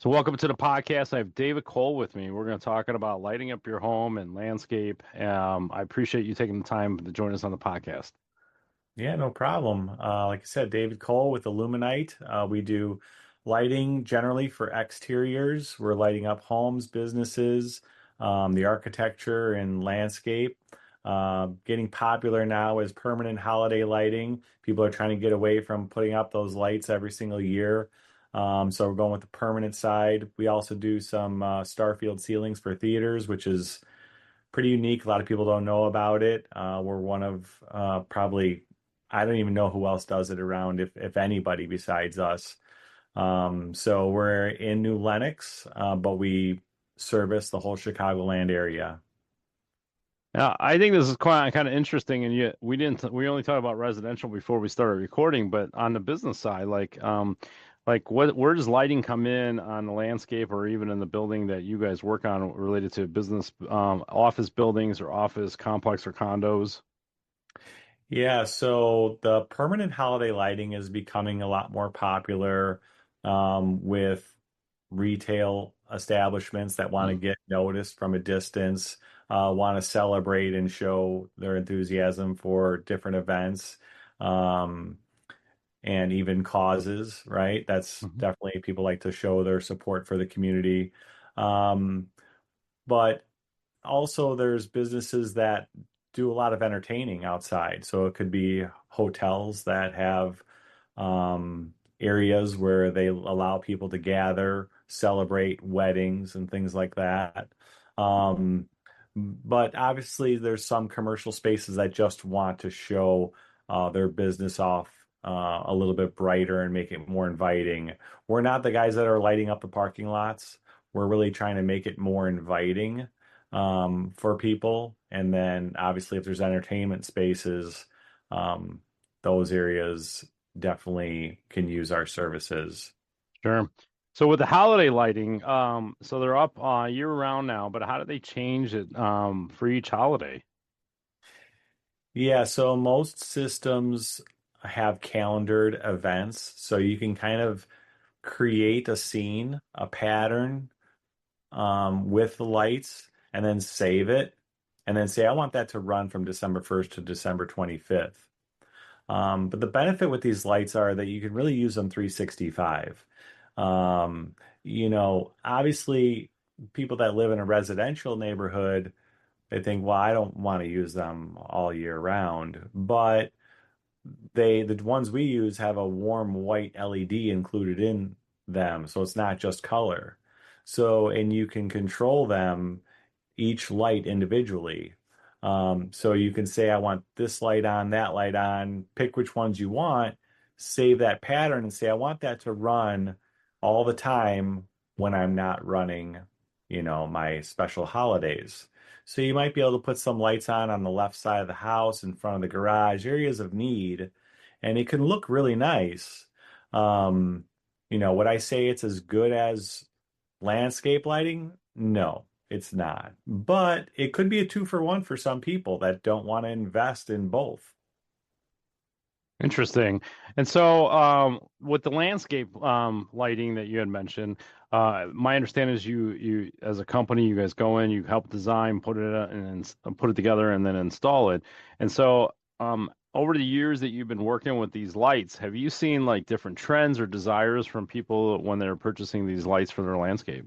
So welcome to the podcast. I have David Cole with me. We're going to talk about lighting up your home and landscape. I appreciate you taking the time to join us on the podcast. Yeah, no problem. Like I said, David Cole with Illuminite. We do lighting generally for exteriors. We're lighting up homes, businesses, the architecture and landscape. Getting popular now is permanent holiday lighting. People are trying to get away from putting up those lights every single year. So we're going with the permanent side. We also do some Starfield ceilings for theaters, which is pretty unique. A lot of people don't know about it. We're one of probably, I don't even know who else does it around, if anybody besides us. So we're in New Lenox, but we service the whole Chicagoland area. Now, I think this is quite kind of interesting, and yet we only talked about residential before we started recording, but on the business side, where does lighting come in on the landscape or even in the building that you guys work on related to business, office buildings or office complex or condos? Yeah, so the permanent holiday lighting is becoming a lot more popular with retail establishments that want to Mm. get noticed from a distance, want to celebrate and show their enthusiasm for different events, um, and even causes, right? That's Mhm. definitely people like to show their support for the community. Um, but also there's businesses that do a lot of entertaining outside. So it could be hotels that have areas where they allow people to gather, celebrate weddings and things like that. Um, but obviously, there's some commercial spaces that just want to show their business off a little bit brighter and make it more inviting. We're not the guys that are lighting up the parking lots. We're really trying to make it more inviting for people. And then obviously, if there's entertainment spaces, um, those areas definitely can use our services. Sure. So with the holiday lighting, so they're up year round now, but how do they change it for each holiday? Yeah, so most systems have calendared events, so you can kind of create a scene, a pattern with the lights, and then save it, and then say, I want that to run from December 1st to December 25th. But the benefit with these lights are that you can really use them 365. Um, Obviously, people that live in a residential neighborhood, they think, well, I don't want to use them all year round. But the ones we use have a warm white LED included in them, so it's not just color. So, and you can control them each light individually. So you can say, I want this light on, that light on, pick which ones you want, save that pattern and say, I want that to run all the time when I'm not running, my special holidays. So you might be able to put some lights on the left side of the house, in front of the garage, areas of need, and it can look really nice. Um, would I say it's as good as landscape lighting? No, it's not. But it could be a two for one for some people that don't want to invest in both. Interesting. And so, with the landscape lighting that you had mentioned, my understanding is you as a company, you guys go in, you help design, put it and put it together, and then install it. And so, over the years that you've been working with these lights, have you seen like different trends or desires from people when they're purchasing these lights for their landscape?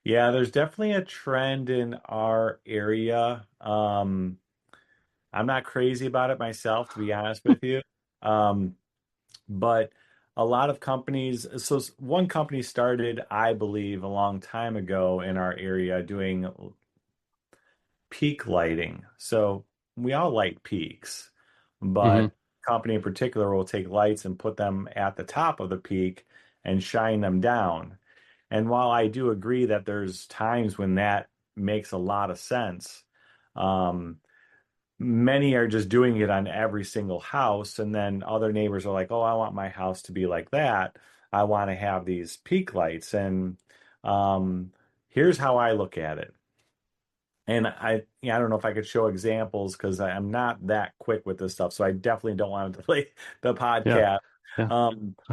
Yeah, there's definitely a trend in our area. I'm not crazy about it myself, to be honest with you. Um, but a lot of companies, one company started, I believe, a long time ago in our area doing peak lighting. So we all like peaks, Hmm. but company in particular will take lights and put them at the top of the peak and shine them down. And while I do agree that there's times when that makes a lot of sense, um, many are just doing it on every single house. And then other neighbors are like, oh, I want my house to be like that. I want to have these peak lights. And um, here's how I look at it. And I don't know if I could show examples because I'm not that quick with this stuff. So I definitely don't want to delay the Yeah, podcast. yeah.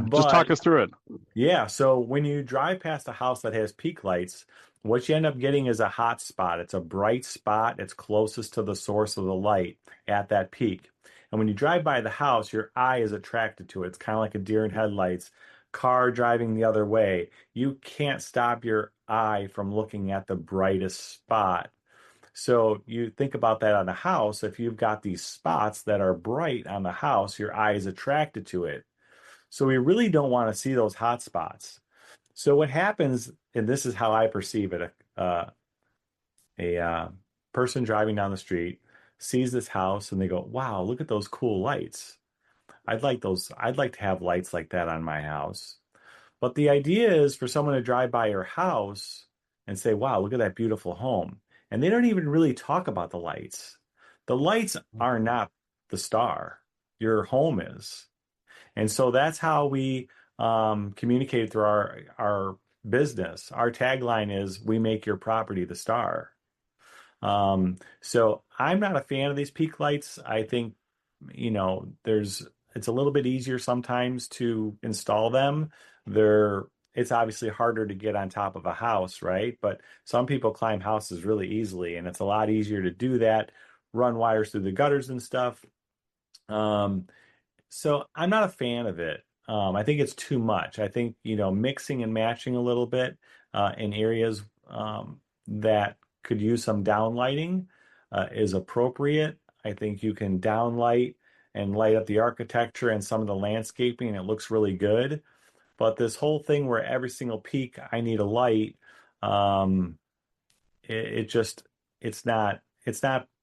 Just But talk us through it. Yeah, so when you drive past a house that has peak lights, what you end up getting is a hot spot. It's a bright spot. It's closest to the source of the light at that peak. And when you drive by the house, your eye is attracted to it. It's kind of like a deer in headlights, car driving the other way. You can't stop your eye from looking at the brightest spot. So you think about that on a house. If you've got these spots that are bright on the house, your eye is attracted to it. So we really don't want to see those hot spots. So what happens, and this is how I perceive it, a person driving down the street sees this house and they go, "Wow, look at those cool lights. I'd like those. I'd like to have lights like that on my house." But the idea is for someone to drive by your house and say, "Wow, look at that beautiful home." And they don't even really talk about the lights. The lights are not the star. Your home is. And so that's how we communicate through our business. Our tagline is "We make your property the star." So I'm not a fan of these peak lights. I think, there's it's a little bit easier sometimes to install them. They're it's obviously harder to get on top of a house, right? But some people climb houses really easily, and it's a lot easier to do that, run wires through the gutters and stuff. Um, so I'm not a fan of it. I think it's too much. I think, mixing and matching a little bit in areas that could use some downlighting is appropriate. I think you can downlight and light up the architecture and some of the landscaping, and it looks really good. But this whole thing where every single peak I need a light, um, it just it's not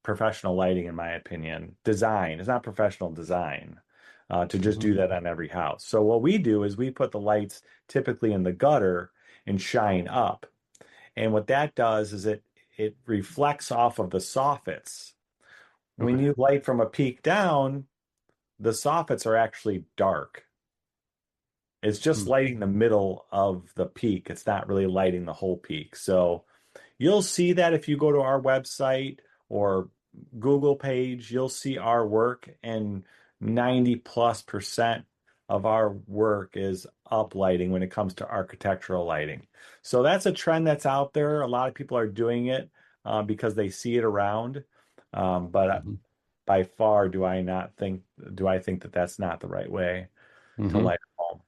professional lighting in my opinion. Design. It's not professional design to just Hmm. do that on every house. So what we do is we put the lights typically in the gutter and shine up. And what that does is it reflects off of the soffits. When Okay. you light from a peak down, the soffits are actually dark. It's just Hmm. lighting the middle of the peak. It's not really lighting the whole peak. So you'll see that if you go to our website or Google page, you'll see our work, and 90+% of our work is uplighting when it comes to architectural lighting. So that's a trend that's out there. A lot of people are doing it because they see it around. But Hmm. by far, do I think that that's not the right way to Hmm. light a home?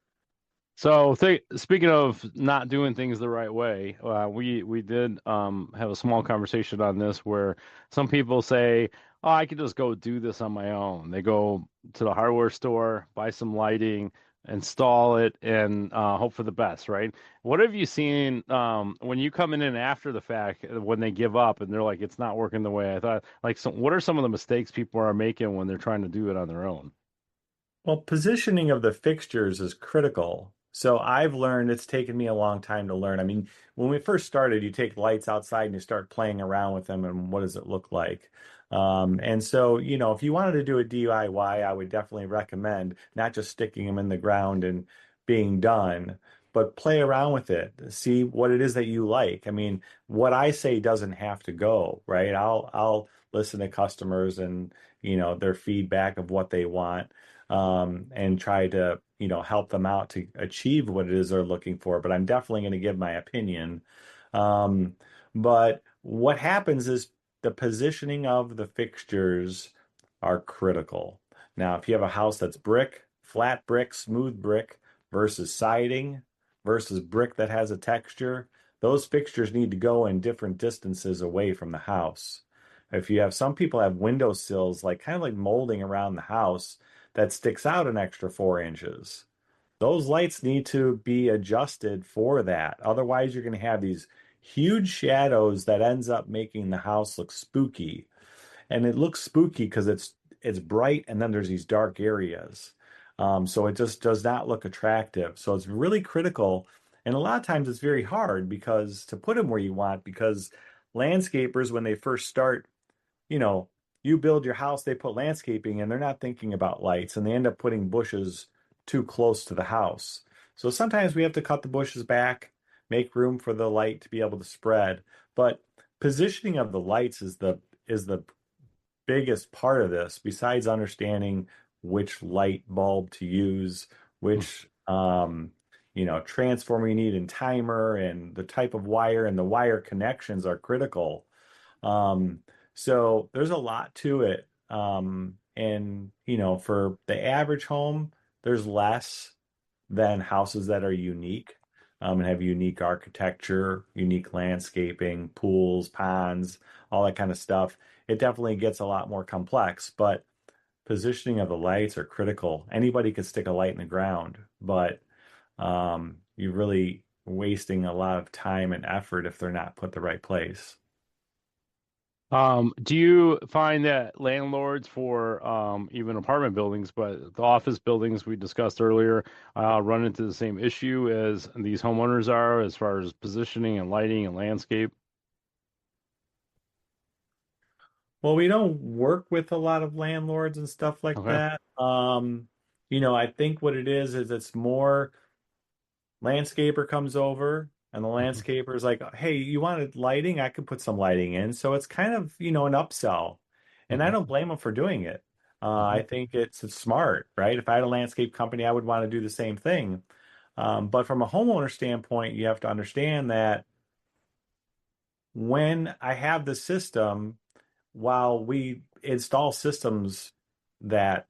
So, speaking of not doing things the right way, we did have a small conversation on this where some people say, "Oh, I could just go do this on my own." They go to the hardware store, buy some lighting, install it, and hope for the best, right? What have you seen when you come in after the fact, when they give up and they're like, "It's not working the way I thought"? Like, what are some of the mistakes people are making when they're trying to do it on their own? Well, positioning of the fixtures is critical. So I've learned it's taken me a long time to learn. I mean, when we first started, you take lights outside and you start playing around with them and what does it look like? And so, if you wanted to do a DIY, I would definitely recommend not just sticking them in the ground and being done, but play around with it. See what it is that you like. I mean, what I say doesn't have to go, right? I'll listen to customers and, their feedback of what they want and try to, help them out to achieve what it is they're looking for. But I'm definitely going to give my opinion. Um, but what happens is the positioning of the fixtures are critical. Now, if you have a house that's brick, flat brick, smooth brick versus siding versus brick that has a texture, those fixtures need to go in different distances away from the house. If you have some people have window sills like kind of like molding around the house that sticks out an extra 4 inches. Those lights need to be adjusted for that. Otherwise, you're going to have these huge shadows that ends up making the house look spooky. And it looks spooky because it's bright and then there's these dark areas. So it just does not look attractive. So it's really critical. And a lot of times it's very hard because to put them where you want, because landscapers, when they first start, you know, you build your house, they put landscaping and they're not thinking about lights and they end up putting bushes too close to the house. So sometimes we have to cut the bushes back, make room for the light to be able to spread. But positioning of the lights is the biggest part of this, besides understanding which light bulb to use, which transformer you need and timer and the type of wire and the wire connections are critical. Um, so there's a lot to it. And for the average home, there's less than houses that are unique, and have unique architecture, unique landscaping, pools, ponds, all that kind of stuff. It definitely gets a lot more complex, but positioning of the lights are critical. Anybody could stick a light in the ground, but you're really wasting a lot of time and effort if they're not put the right place. Do you find that landlords for even apartment buildings, but the office buildings we discussed earlier, run into the same issue as these homeowners are as far as positioning and lighting and landscape? Well, we don't work with a lot of landlords and stuff like Okay. that. I think what it is it's more landscaper comes over and the Mhm. landscaper is like, hey, you wanted lighting? I could put some lighting in. So it's kind of, an upsell. And I Mhm. don't blame them for doing it. Mhm. I think it's smart, right? If I had a landscape company, I would want to do the same thing. But from a homeowner standpoint, you have to understand that when I have the system, while we install systems that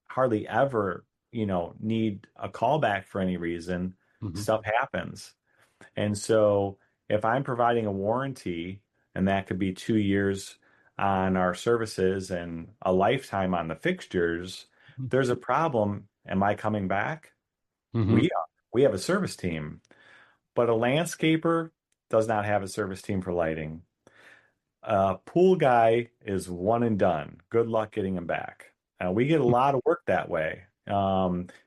hardly ever, need a callback for any reason, Mhm. stuff happens. And so if I'm providing a warranty, and that could be 2 years on our services and a lifetime on the fixtures, if there's a problem. Am I coming back? Mhm. We are. We have a service team, but a landscaper does not have a service team for lighting. Pool guy is one and done. Good luck getting him back. We get a lot of work that way.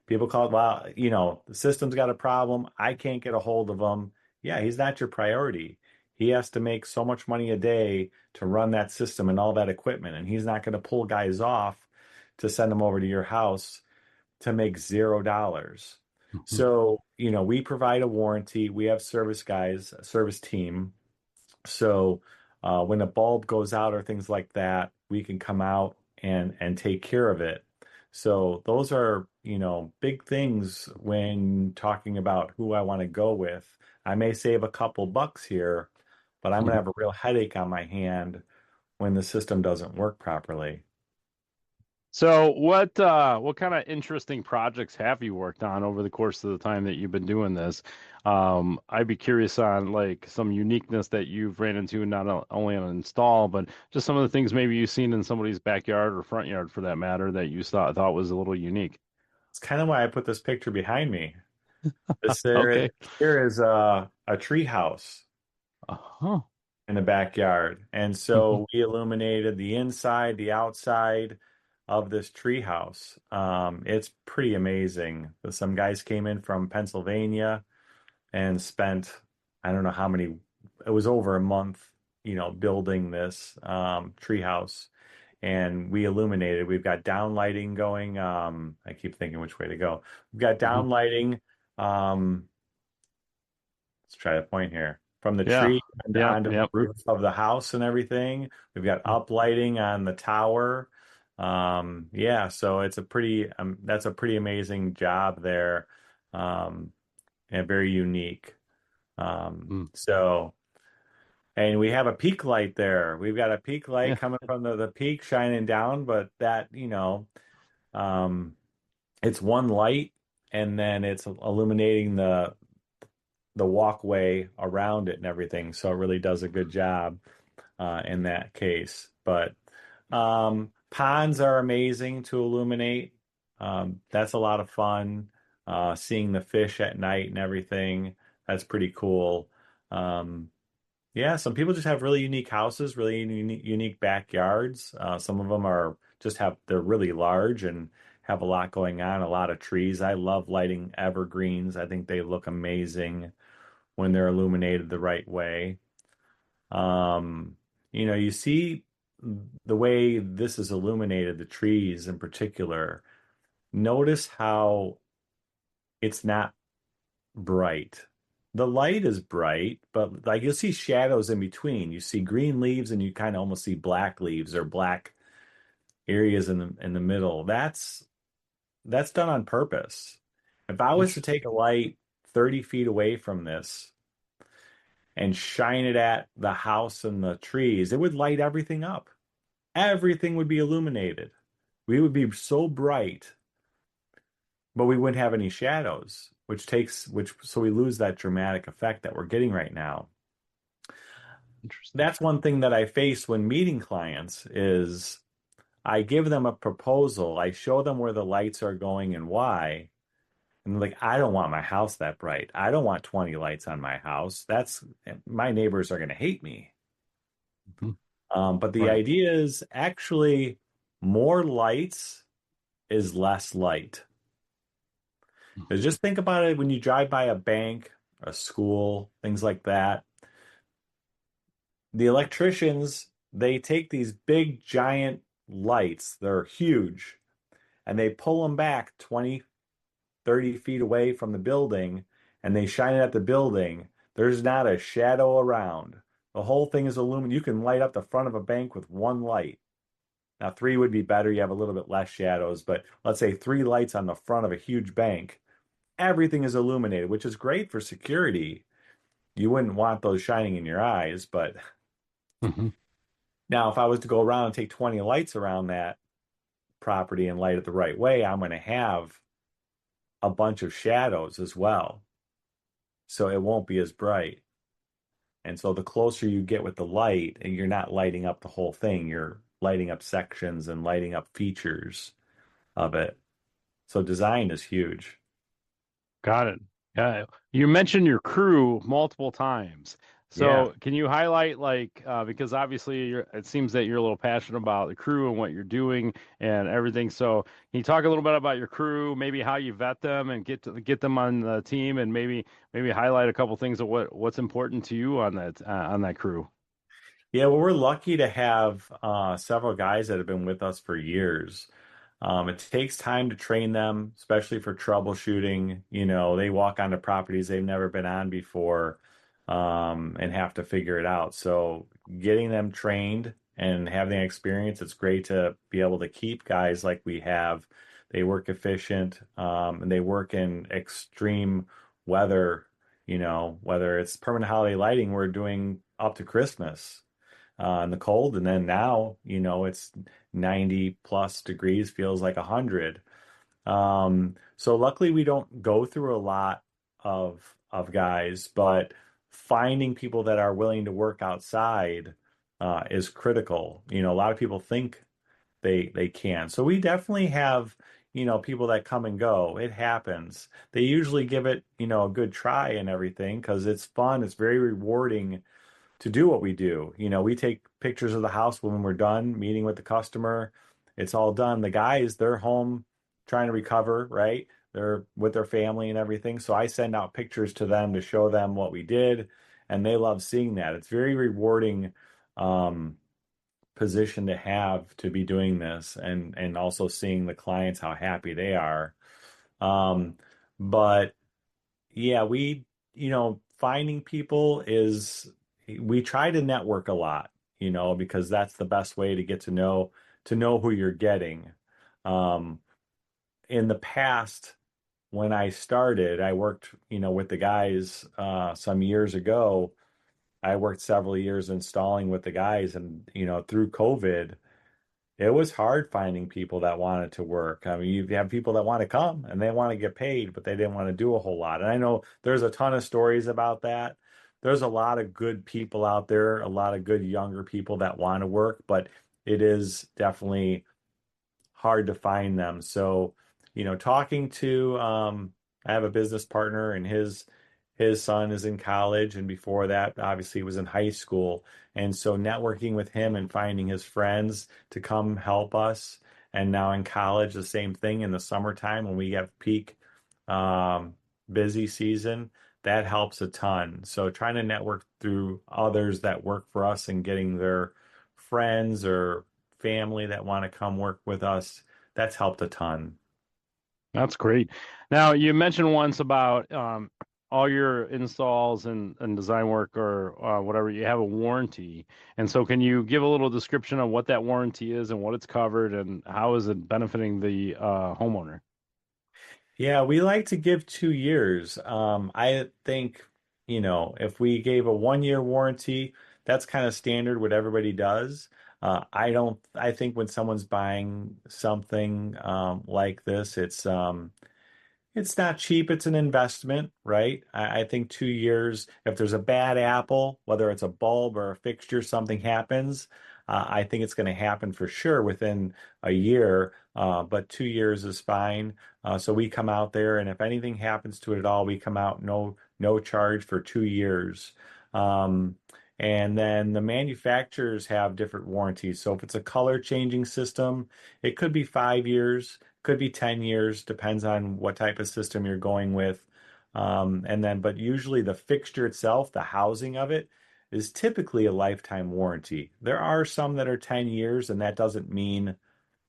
People call it, well, the system's got a problem. I can't get a hold of him. Yeah, he's not your priority. He has to make so much money a day to run that system and all that equipment, and he's not going to pull guys off to send them over to your house to make $0. Mhm. So, we provide a warranty. We have service guys, a service team, so when a bulb goes out or things like that, we can come out and take care of it. So those are, big things when talking about who I want to go with. I may save a couple bucks here, but I'm going to have a real headache on my hand when the system doesn't work properly. So what kind of interesting projects have you worked on over the course of the time that you've been doing this? I'd be curious on like some uniqueness that you've ran into not only on install, but just some of the things maybe you've seen in somebody's backyard or front yard for that matter that you thought was a little unique. It's kind of why I put this picture behind me. This there Okay. here is a tree house Uh-huh. in the backyard. And Mhm. so we illuminated the inside, the outside of this treehouse. It's pretty amazing. Some guys came in from Pennsylvania and spent, I don't know how many, it was over a month, building this treehouse. And we illuminated. We've got down lighting going. I keep thinking which way to go. We've got Mhm. down lighting. Um, let's try to point here. From the Yeah. tree and Yep. onto the Yep. roof of the house and everything. We've got uplighting on the tower. Yeah, so it's that's a pretty amazing job there. Um, and very unique. Mm. So, and we have a peak light there. We've got a peak light Yeah. coming from the peak shining down, but that, um, it's one light and then it's illuminating the walkway around it and everything. So it really does a good job in that case. But ponds are amazing to illuminate. That's a lot of fun. Seeing the fish at night and everything. That's pretty cool. Um, yeah, some people just have really unique houses, really unique backyards. Some of them they're really large and have a lot going on, a lot of trees. I love lighting evergreens. I think they look amazing when they're illuminated the right way. Um, you see the way this is illuminated, the trees in particular. Notice how it's not bright. The light is bright, but like you'll see shadows in between. You see green leaves and you kind of almost see black leaves or black areas in the middle. That's done on purpose. If I was to take a light 30 feet away from this and shine it at the house and the trees, it would light everything up. Everything would be illuminated. We would be so bright, but we wouldn't have any shadows, so we lose that dramatic effect that we're getting right now. Interesting. That's one thing that I face when meeting clients is I give them a proposal. I show them where the lights are going and why. And like, I don't want my house that bright. I don't want 20 lights on my house. That's my neighbors are going to hate me. Mhm. But the Right. idea is actually more lights is less light. Because just think about it when you drive by a bank, a school, things like that. The electricians, they take these big giant lights, they're huge, and they pull them back 20, 30 feet away from the building and they shine it at the building. There's not a shadow around. The whole thing is illuminated. You can light up the front of a bank with one light. Now, three would be better. You have a little bit less shadows, but let's say three lights on the front of a huge bank. Everything is illuminated, which is great for security. You wouldn't want those shining in your eyes, but Mhm. now if I was to go around and take 20 lights around that property and light it the right way, I'm going to have a bunch of shadows as well. So it won't be as bright. And so the closer you get with the light, and you're not lighting up the whole thing, you're lighting up sections and lighting up features of it. So design is huge. Got it. Yeah. You mentioned your crew multiple times. Yeah. So can you highlight like because obviously it seems that you're a little passionate about the crew and what you're doing and everything. So can you talk a little bit about your crew, maybe how you vet them and get them on the team and maybe highlight a couple things of what's important to you on that crew? Yeah, well, we're lucky to have several guys that have been with us for years. It takes time to train them, especially for troubleshooting. You know, they walk onto properties they've never been on before, and have to figure it out. So getting them trained and having experience, it's great to be able to keep guys like we have. They work efficient, and they work in extreme weather, you know, whether it's permanent holiday lighting, we're doing up to Christmas in the cold. And then now, you know, it's 90 plus degrees, feels like 100. So luckily we don't go through a lot of guys, but finding people that are willing to work outside is critical. You know, a lot of people think they can. So we definitely have, you know, people that come and go. It happens. They usually give it, you know, a good try and everything because it's fun. It's very rewarding to do what we do. You know, we take pictures of the house when we're done meeting with the customer. It's all done. The guys, they're home trying to recover, right? They're with their family and everything. So I send out pictures to them to show them what we did, and they love seeing that. It's very rewarding um, position to have to be doing this, and also seeing the clients how happy they are. Um, but yeah, you know, finding people is we try to network a lot, you know, because that's the best way to get to know who you're getting. Um, in the past, when I started, I worked, you know, with the guys some years ago. I worked several years installing with the guys, and you know, through COVID, it was hard finding people that wanted to work. I mean, you have people that want to come and they want to get paid, but they didn't want to do a whole lot. And I know there's a ton of stories about that. There's a lot of good people out there, a lot of good younger people that want to work, but it is definitely hard to find them. So, you know, talking to I have a business partner and his son is in college, and before that, obviously, he was in high school. And so networking with him and finding his friends to come help us. And now in college, the same thing in the summertime when we have peak um, busy season, that helps a ton. So trying to network through others that work for us and getting their friends or family that want to come work with us, that's helped a ton. That's great. Now, you mentioned once about all your installs and design work or whatever, you have a warranty. And so, can you give a little description of what that warranty is and what it's covered and how is it benefiting the homeowner? Yeah, we like to give 2 years. I think, if we gave a 1 year warranty, that's kind of standard what everybody does. I think when someone's buying something like this, it's not cheap, it's an investment, right? I think 2 years, if there's a bad apple, whether it's a bulb or a fixture, something happens. I think it's going to happen for sure within a year, but 2 years is fine. So we come out there, and if anything happens to it at all, we come out no charge for 2 years. Um, and then the manufacturers have different warranties. So if it's a color changing system, it could be 5 years. Could be 10 years, depends on what type of system you're going with. But usually the fixture itself, the housing of it, is typically a lifetime warranty. There are some that are 10 years, and that doesn't mean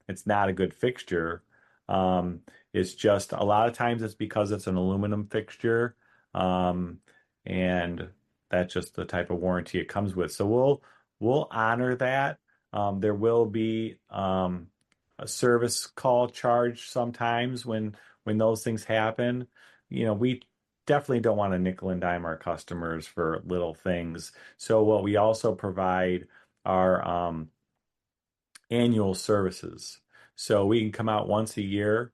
it's not a good fixture. Um, it's just a lot of times it's because it's an aluminum fixture, um, and that's just the type of warranty it comes with. So we'll honor that. There will be a service call charge sometimes when those things happen. We definitely don't want to nickel and dime our customers for little things. So what we also provide are annual services. So we can come out once a year,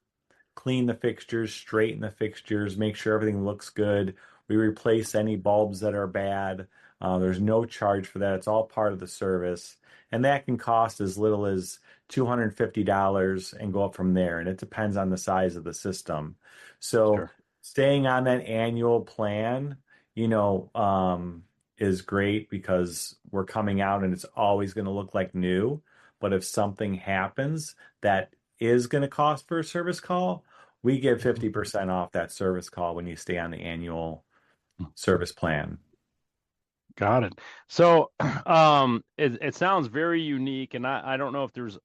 clean the fixtures, straighten the fixtures, make sure everything looks good. We replace any bulbs that are bad. There's no charge for that. It's all part of the service. And that can cost as little as $250 and go up from there. And it depends on the size of the system. So Sure. staying on that annual plan, you know, um, is great because we're coming out and it's always going to look like new. But if something happens that is going to cost for a service call, we give Mhm. 50% off that service call when you stay on the annual service plan. Got it. So, it sounds very unique, and I don't know if there's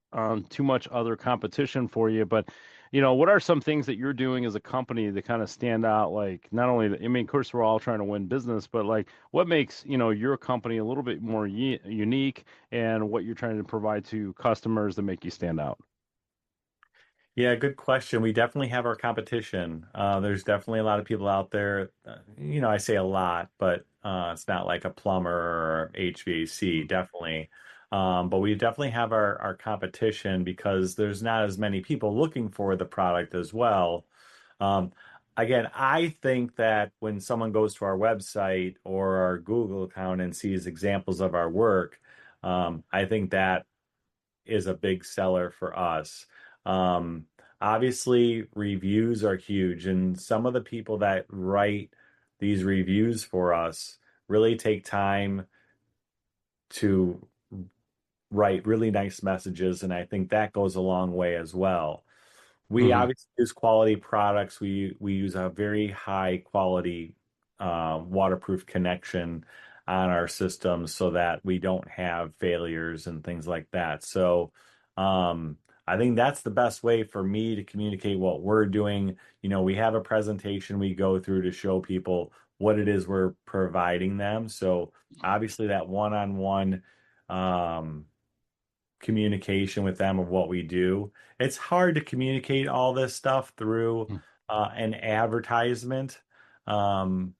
too much other competition for you, but what are some things that you're doing as a company that kind of stand out? Like, not only, I mean, of course, we're all trying to win business, but like, what makes your company a little bit more unique, and what you're trying to provide to customers that make you stand out? Yeah, good question. We definitely have our competition. There's definitely a lot of people out there. I say a lot, but it's not like a plumber or HVAC, Mhm. definitely. But we definitely have our competition because there's not as many people looking for the product as well. Um, Again, I think that when someone goes to our website or our Google account and sees examples of our work, I think that is a big seller for us. Um, Obviously, reviews are huge, and some of the people that write these reviews for us really take time to write really nice messages, and I think that goes a long way as well. We Hmm. obviously use quality products. We use a very high quality waterproof connection on our systems so that we don't have failures and things like that. So um, I think that's the best way for me to communicate what we're doing. We have a presentation we go through to show people what it is we're providing them. So obviously that one-on-one um, communication with them of what we do. It's hard to communicate all this stuff through an advertisement. Um,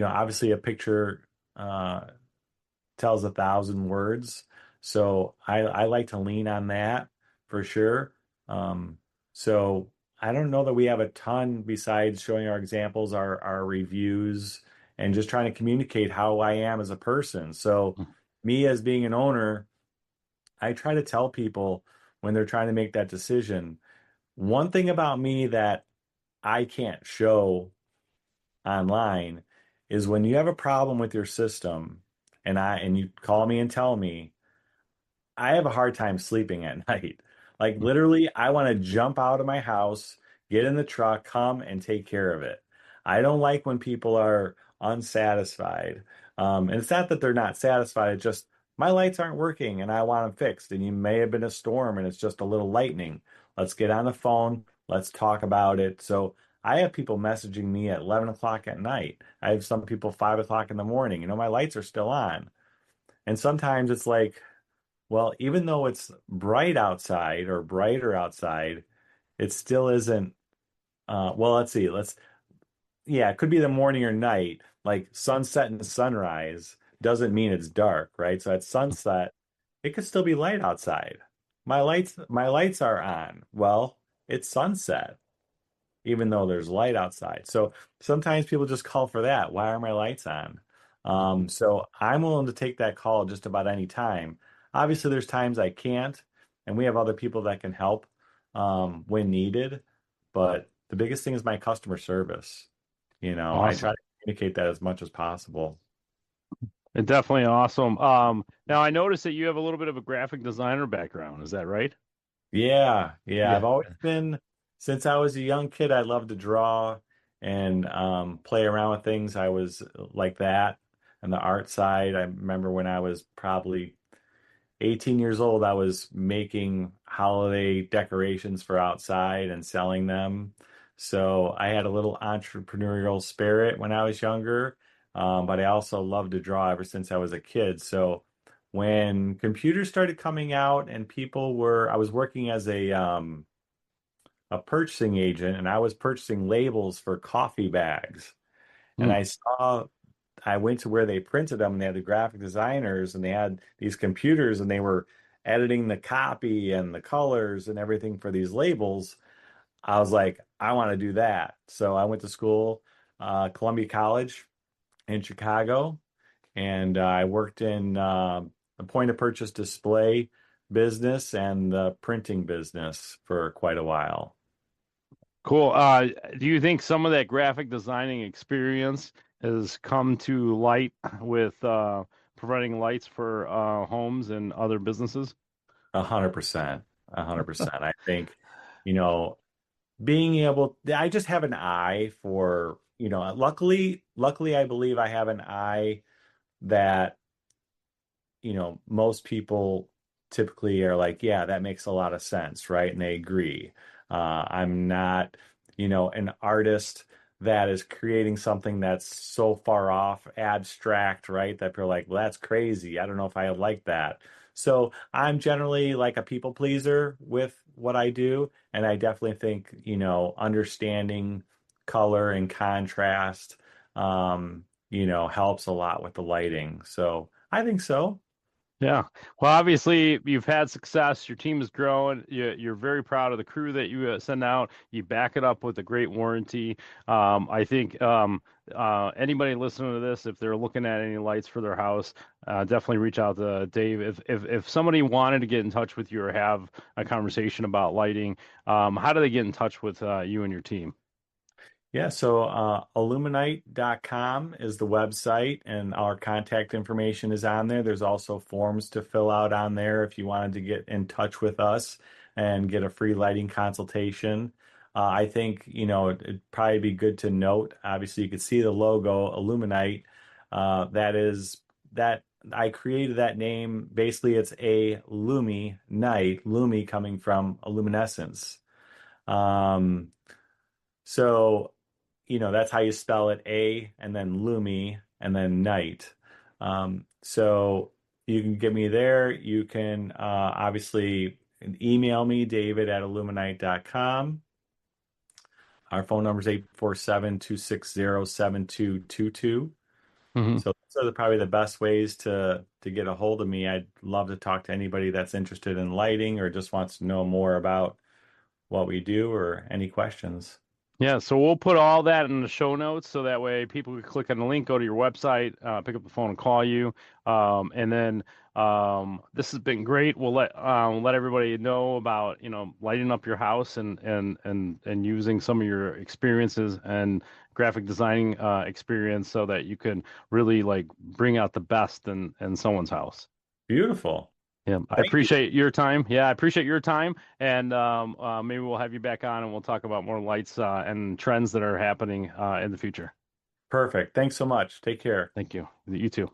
Obviously, a picture tells 1,000 words. So I like to lean on that for sure. So I don't know that we have a ton besides showing our examples, our reviews, and just trying to communicate how I am as a person. So me as being an owner, I try to tell people when they're trying to make that decision, one thing about me that I can't show online is when you have a problem with your system and you call me and tell me, I have a hard time sleeping at night. Like literally, I want to jump out of my house, get in the truck, come and take care of it. I don't like when people are unsatisfied. And it's not that they're not satisfied, it's just my lights aren't working and I want them fixed. And you may have been a storm and it's just a little lightning. Let's get on the phone. Let's talk about it. So I have people messaging me at 11 o'clock at night. I have some people 5 o'clock in the morning. My lights are still on. And sometimes it's like, well, even though it's bright outside or brighter outside, it still isn't. Well, let's see. Yeah, it could be the morning or night. Like sunset and sunrise doesn't mean it's dark, right? So at sunset, it could still be light outside. My lights are on. Well, it's sunset, even though there's light outside. So sometimes people just call for that. Why are my lights on? So I'm willing to take that call just about any time. Obviously, there's times I can't, and we have other people that can help when needed. But the biggest thing is my customer service. I try Awesome. to communicate that as much as possible. And definitely awesome. Now I noticed that you have a little bit of a graphic designer background. Is that right? Yeah, yeah. I've Yeah. always been, since I was a young kid, I loved to draw and play around with things. I was like that. And the art side, I remember when I was probably 18 years old, I was making holiday decorations for outside and selling them. So I had a little entrepreneurial spirit when I was younger, but I also loved to draw ever since I was a kid. So when computers started coming out and I was working as a purchasing agent and I was purchasing labels for coffee bags. And Hmm. I went to where they printed them and they had the graphic designers and they had these computers and they were editing the copy and the colors and everything for these labels. I was like, I want to do that. So I went to school, Columbia College in Chicago, and I worked in the point of purchase display business and the printing business for quite a while. Cool. Do you think some of that graphic designing experience has come to light with providing lights for homes and other businesses? 100%. 100%. I think, you know, I just have an eye for, luckily I believe I have an eye that most people typically are like, yeah, that makes a lot of sense, right? And they agree. I'm not, an artist that is creating something that's so far off, abstract, right? That people are like, well, that's crazy. I don't know if I like that. So I'm generally like a people pleaser with what I do. And I definitely think, understanding color and contrast, helps a lot with the lighting. So I think so. Yeah. Well, obviously, you've had success. Your team is growing. You're very proud of the crew that you send out. You back it up with a great warranty. I think anybody listening to this, if they're looking at any lights for their house, definitely reach out to Dave. If somebody wanted to get in touch with you or have a conversation about lighting, how do they get in touch with you and your team? Yeah, so Aluminight.com is the website, and our contact information is on there. There's also forms to fill out on there if you wanted to get in touch with us and get a free lighting consultation. I think, it'd probably be good to note, obviously, you could see the logo, Aluminight. That I created that name. Basically, it's a Lumi night, Lumi coming from luminescence. Um, so, that's how you spell it, A and then Lumi and then night. So you can get me there. You can obviously email me, David at illuminite.com. Our phone number is 847-260-7222. Hmm. So those are probably the best ways to get a hold of me. I'd love to talk to anybody that's interested in lighting or just wants to know more about what we do or any questions. Yeah, so we'll put all that in the show notes so that way people can click on the link, go to your website, pick up the phone and call you. And then this has been great. We'll let everybody know about, lighting up your house and using some of your experiences and graphic designing experience so that you can really like bring out the best in someone's house. Beautiful. Yeah, I Thank you. appreciate your time. Yeah, I appreciate your time, and maybe we'll have you back on, and we'll talk about more lights and trends that are happening in the future. Perfect. Thanks so much. Take care. Thank you. You too.